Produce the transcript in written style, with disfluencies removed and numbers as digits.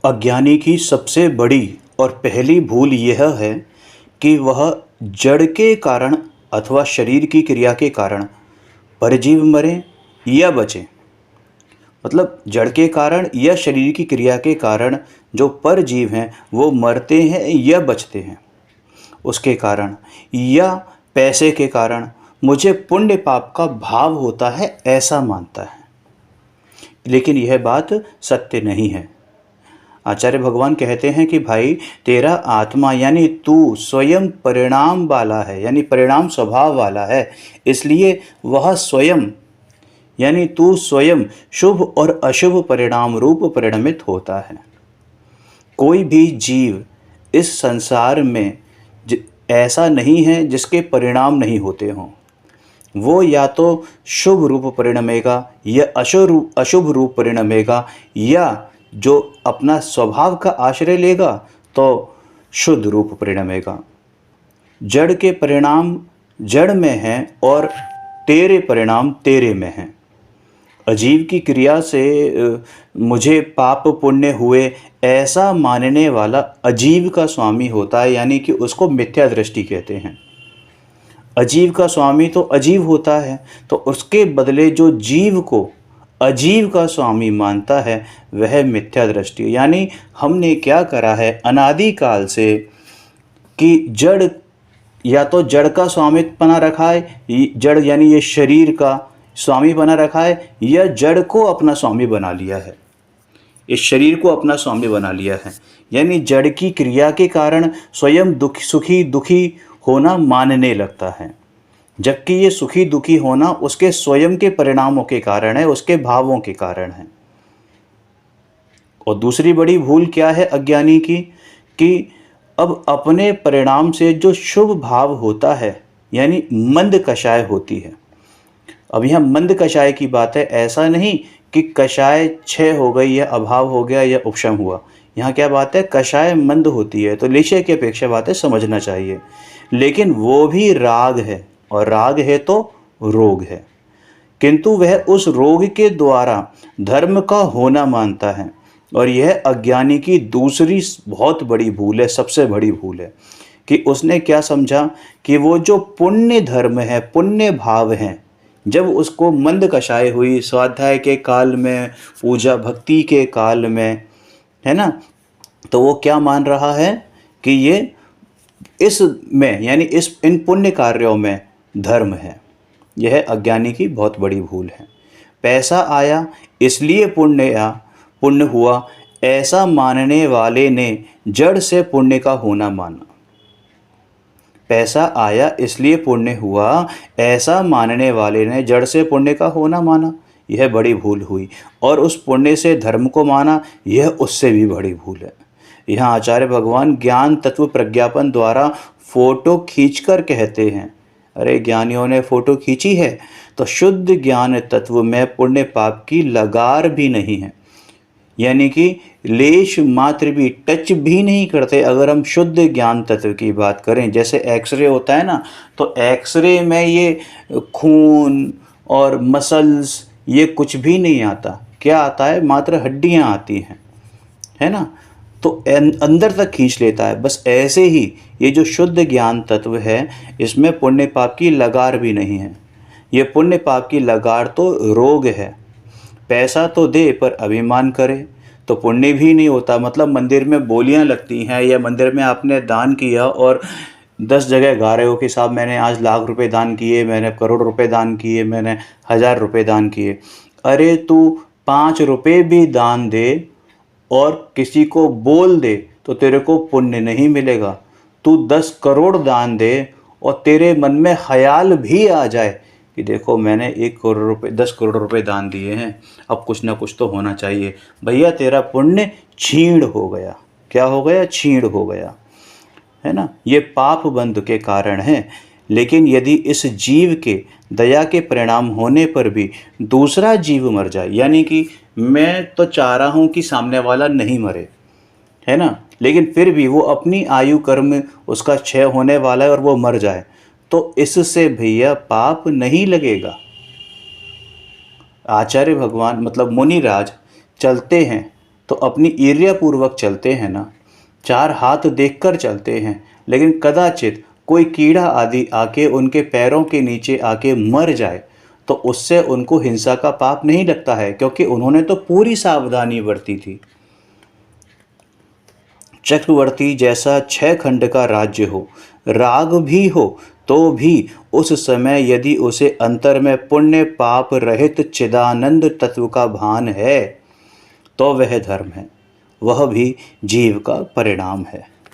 अज्ञानी की सबसे बड़ी और पहली भूल यह है कि वह जड़ के कारण अथवा शरीर की क्रिया के कारण परजीव मरे या बचे। मतलब जड़ के कारण या शरीर की क्रिया के कारण जो परजीव हैं वो मरते हैं या बचते हैं उसके कारण, या पैसे के कारण मुझे पुण्य पाप का भाव होता है ऐसा मानता है। लेकिन यह बात सत्य नहीं है। आचार्य भगवान कहते हैं कि भाई तेरा आत्मा यानी तू स्वयं परिणाम वाला है, यानी परिणाम स्वभाव वाला है, इसलिए वह स्वयं यानी तू स्वयं शुभ और अशुभ परिणाम रूप परिणमित होता है। कोई भी जीव इस संसार में ऐसा नहीं है जिसके परिणाम नहीं होते हों। वो या तो शुभ रूप परिणमेगा या अशुभ रूप परिणमेगा, या जो अपना स्वभाव का आश्रय लेगा तो शुद्ध रूप परिणमेगा। जड़ के परिणाम जड़ में हैं और तेरे परिणाम तेरे में हैं। अजीव की क्रिया से मुझे पाप पुण्य हुए ऐसा मानने वाला अजीव का स्वामी होता है, यानी कि उसको मिथ्या दृष्टि कहते हैं। अजीव का स्वामी तो अजीव होता है, तो उसके बदले जो जीव को अजीव का स्वामी मानता है वह मिथ्या दृष्टि। यानी हमने क्या करा है अनादिकाल से कि जड़ या तो जड़ का स्वामित्व बना रखा है, जड़ यानी ये शरीर का स्वामी बना रखा है, या जड़ को अपना स्वामी बना लिया है, इस शरीर को अपना स्वामी बना लिया है। यानी जड़ की क्रिया के कारण स्वयं सुखी दुखी होना मानने लगता है, जबकि ये सुखी दुखी होना उसके स्वयं के परिणामों के कारण है, उसके भावों के कारण है। और दूसरी बड़ी भूल क्या है अज्ञानी की, कि अब अपने परिणाम से जो शुभ भाव होता है यानी मंद कषाय होती है। अब यहाँ मंद कषाय की बात है, ऐसा नहीं कि कषाय क्षय हो गई या अभाव हो गया या उपशम हुआ। यहाँ क्या बात है, कषाय मंद होती है तो लेशय की अपेक्षा बात है, समझना चाहिए। लेकिन वो भी राग है, और राग है तो रोग है, किंतु वह उस रोग के द्वारा धर्म का होना मानता है। और यह अज्ञानी की दूसरी बहुत बड़ी भूल है, सबसे बड़ी भूल है, कि उसने क्या समझा कि वो जो पुण्य धर्म है, पुण्य भाव हैं, जब उसको मंद कषाय हुई स्वाध्याय के काल में, पूजा भक्ति के काल में, है ना, तो वो क्या मान रहा है कि ये इसमें यानी इन पुण्य कार्यों में धर्म है। यह अज्ञानी की बहुत बड़ी भूल है। पैसा आया इसलिए पुण्य हुआ ऐसा मानने वाले ने जड़ से पुण्य का होना माना। पैसा आया इसलिए पुण्य हुआ ऐसा मानने वाले ने जड़ से पुण्य का होना माना, यह बड़ी भूल हुई। और उस पुण्य से धर्म को माना, यह उससे भी बड़ी भूल है। यहाँ आचार्य भगवान ज्ञान तत्व प्रज्ञापन द्वारा फोटो खींचकर कहते हैं, अरे ज्ञानियों ने फोटो खींची है तो शुद्ध ज्ञान तत्व में पुण्य पाप की लगार भी नहीं है, यानी कि लेश मात्र भी टच भी नहीं करते। अगर हम शुद्ध ज्ञान तत्व की बात करें, जैसे एक्सरे होता है ना, तो एक्सरे में ये खून और मसल्स ये कुछ भी नहीं आता। क्या आता है, मात्र हड्डियां आती हैं, है ना, तो अंदर तक खींच लेता है। बस ऐसे ही ये जो शुद्ध ज्ञान तत्व है इसमें पुण्य पाप की लगार भी नहीं है। ये पुण्य पाप की लगार तो रोग है। पैसा तो दे पर अभिमान करे तो पुण्य भी नहीं होता। मतलब मंदिर में बोलियां लगती हैं, या मंदिर में आपने दान किया और 10 जगह गा रहे हो कि साहब मैंने आज लाख रुपए दान किए, मैंने करोड़ रुपए दान किए, मैंने 1000 रुपए दान किए। अरे तू 5 रुपए भी दान दे और किसी को बोल दे तो तेरे को पुण्य नहीं मिलेगा। तू 10 करोड़ दान दे और तेरे मन में ख्याल भी आ जाए कि देखो मैंने 1 करोड़ रुपए 10 करोड़ रुपए दान दिए हैं, अब कुछ ना कुछ तो होना चाहिए, भैया तेरा पुण्य क्षीण हो गया। क्या हो गया, क्षीण हो गया, है ना। ये पाप बंध के कारण है। लेकिन यदि इस जीव के दया के परिणाम होने पर भी दूसरा जीव मर जाए, यानी कि मैं तो चाह रहा हूँ कि सामने वाला नहीं मरे, है ना, लेकिन फिर भी वो अपनी आयु कर्म उसका क्षय होने वाला है और वो मर जाए, तो इससे भैया पाप नहीं लगेगा। आचार्य भगवान मतलब मुनिराज चलते हैं तो अपनी ईर्ष्यापूर्वक चलते हैं ना, चार हाथ देखकर चलते हैं, लेकिन कदाचित कोई कीड़ा आदि आके उनके पैरों के नीचे आके मर जाए तो उससे उनको हिंसा का पाप नहीं लगता है, क्योंकि उन्होंने तो पूरी सावधानी बरती थी। चक्रवर्ती जैसा 6 खंड का राज्य हो, राग भी हो, तो भी उस समय यदि उसे अंतर में पुण्य पाप रहित चिदानंद तत्व का भान है तो वह धर्म है, वह भी जीव का परिणाम है।